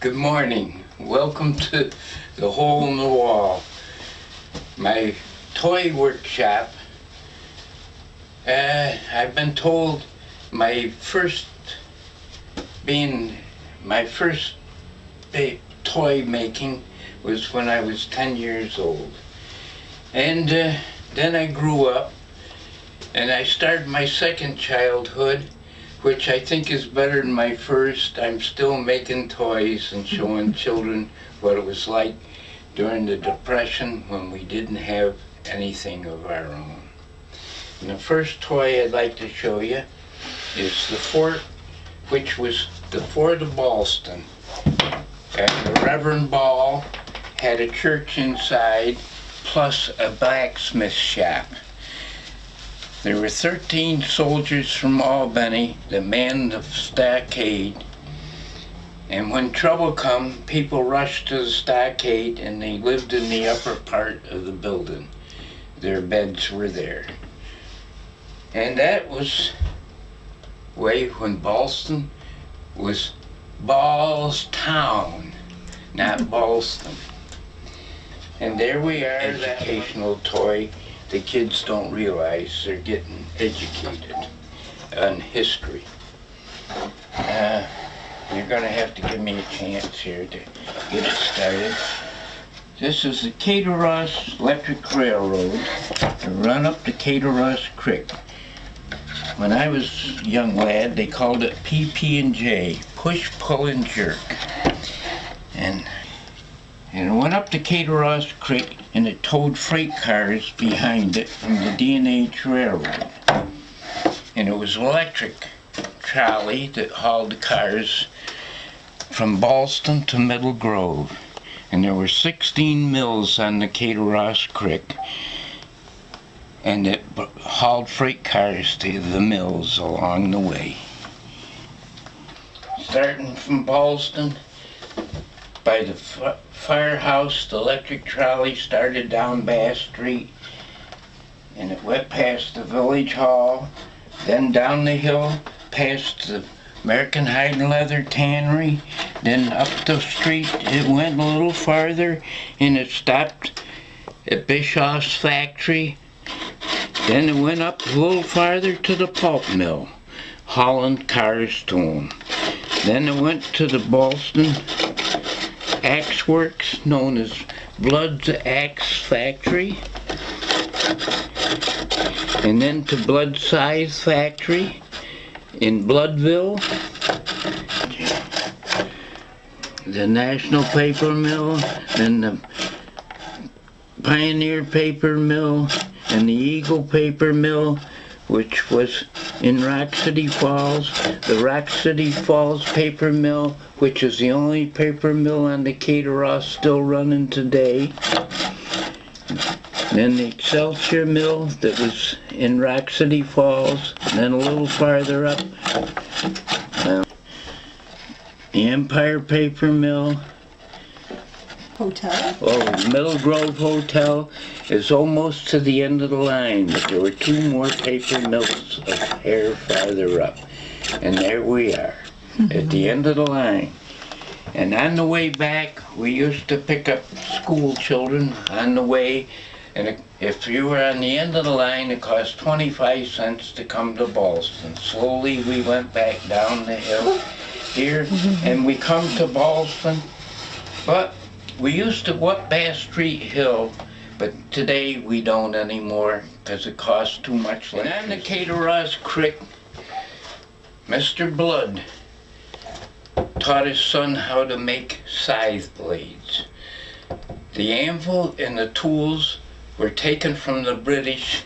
Good morning. Welcome to the Hole in the Wall, my toy workshop. I've been told my first toy making was when I was 10 years old. And then I grew up and I started my second childhood, which I think is better than my first. I'm still making toys and showing children what it was like during the Depression when we didn't have anything of our own. And the first toy I'd like to show you is the fort, which was the Fort of Ballston. And the Reverend Ball had a church inside, plus a blacksmith shop. There were 13 soldiers from Albany that manned the stockade, and when trouble come, people rushed to the stockade and they lived in the upper part of the building. Their beds were there. And that was way when Ballston was Ballstown, not Ballston. And there we are, educational toy. The kids don't realize they're getting educated on history. You're gonna have to give me a chance here to get it started. This is the Caterross Electric Railroad to run up the Caterross Creek. When I was a young lad, they called it PP&J, push, pull, and jerk. And it went up the Caterross Creek and it towed freight cars behind it from the D&H Railroad. And it was an electric trolley that hauled the cars from Ballston to Middle Grove. And there were 16 mills on the Caterross Creek. And it hauled freight cars to the mills along the way. Starting from Ballston, by the firehouse, the electric trolley started down Bass Street, and it went past the village hall, then down the hill past the American Hide and Leather Tannery, then up the street it went a little farther and it stopped at Bischoff's factory. Then it went up a little farther to the pulp mill, hauling cars to them. Then it went to the Ballston Axe Works, known as Blood's Axe Factory, and then to Blood Size Factory in Bloodville, the National Paper Mill, then the Pioneer Paper Mill, and the Eagle Paper Mill, which was in Rock City Falls, the Rock City Falls Paper Mill, which is the only paper mill on the Caterross still running today. Then the Excelsior Mill that was in Rock City Falls, and then a little farther up, the Empire Paper Mill. Hotel? Oh, Middle Grove Hotel is almost to the end of the line, but there were two more paper mills a hair farther up. And there we are, at the end of the line. And on the way back, we used to pick up school children on the way, and if you were on the end of the line, it cost 25 cents to come to Ballston. Slowly we went back down the hill here, and we come to Ballston, but we used to go up Bass Street Hill, but today we don't anymore because it costs too much. And on the Caterross Creek, Mr. Blood taught his son how to make scythe blades. The anvil and the tools were taken from the British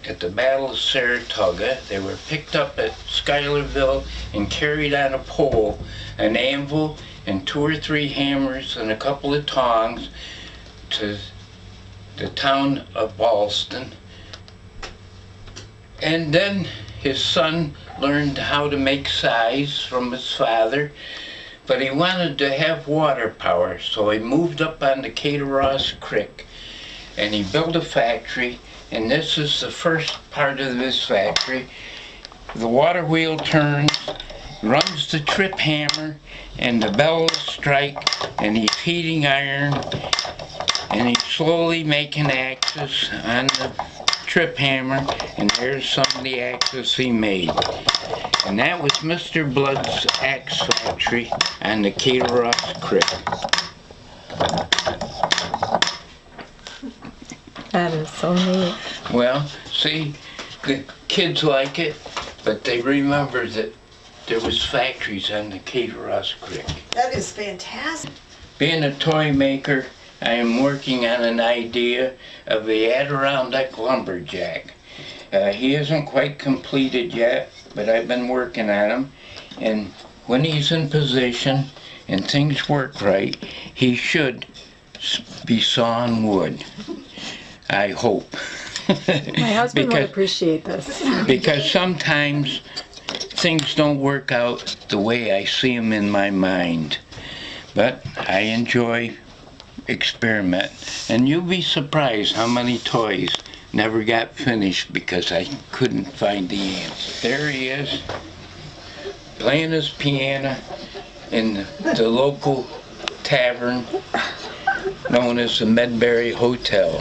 at the Battle of Saratoga. They were picked up at Schuylerville and carried on a pole, an anvil and 2 or 3 hammers and a couple of tongs to the town of Ballston. And then his son learned how to make scythes from his father, but he wanted to have water power, so he moved up on the Caterross Creek and he built a factory, and this is the first part of this factory. The water wheel turns runs the trip hammer, and the bells strike, and he's heating iron, and he's slowly making axes on the trip hammer, and there's some of the axes he made. And that was Mr. Blood's axe factory on the Ross Creek. That is so neat. Well, see, the kids like it, but they remember that there was factories on the Ross Creek. That is fantastic. Being a toy maker, I am working on an idea of the Adirondack lumberjack. He isn't quite completed yet, but I've been working on him. And when he's in position and things work right, he should be sawing wood. I hope. My husband would appreciate this. Because sometimes things don't work out the way I see them in my mind. But I enjoy experiment. And you'll be surprised how many toys never got finished because I couldn't find the answer. There he is, playing his piano in the local tavern known as the Medbury Hotel.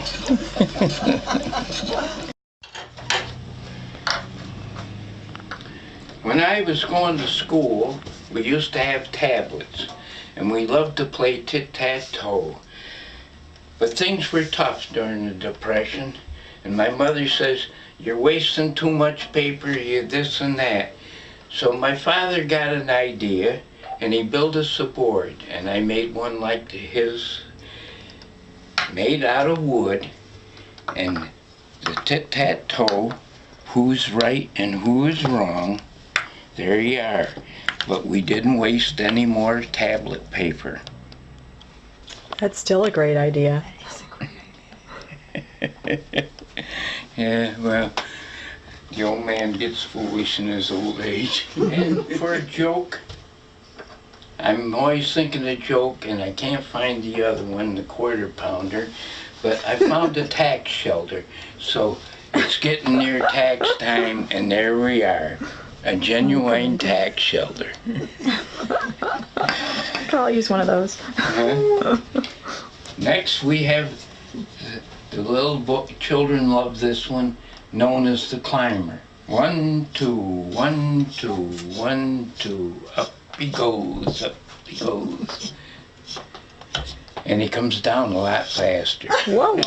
When I was going to school, we used to have tablets, and we loved to play tit-tat-toe. But things were tough during the Depression, and my mother says, "You're wasting too much paper, you this and that." So my father got an idea, and he built us a board, and I made one like his, made out of wood, and the tit-tat-toe, who's right and who is wrong, there you are. But we didn't waste any more tablet paper. That's still a great idea. Yeah, well, the old man gets foolish in his old age. And for a joke, I'm always thinking a joke, and I can't find the other one, the quarter pounder, but I found a tax shelter. So it's getting near tax time, and there we are, a genuine tax shelter. I'll use one of those. Next we have the little book, children love this one, known as the climber. 1, 2, 1, 2, 1, 2, up he goes, up he goes. And he comes down a lot faster. Whoa.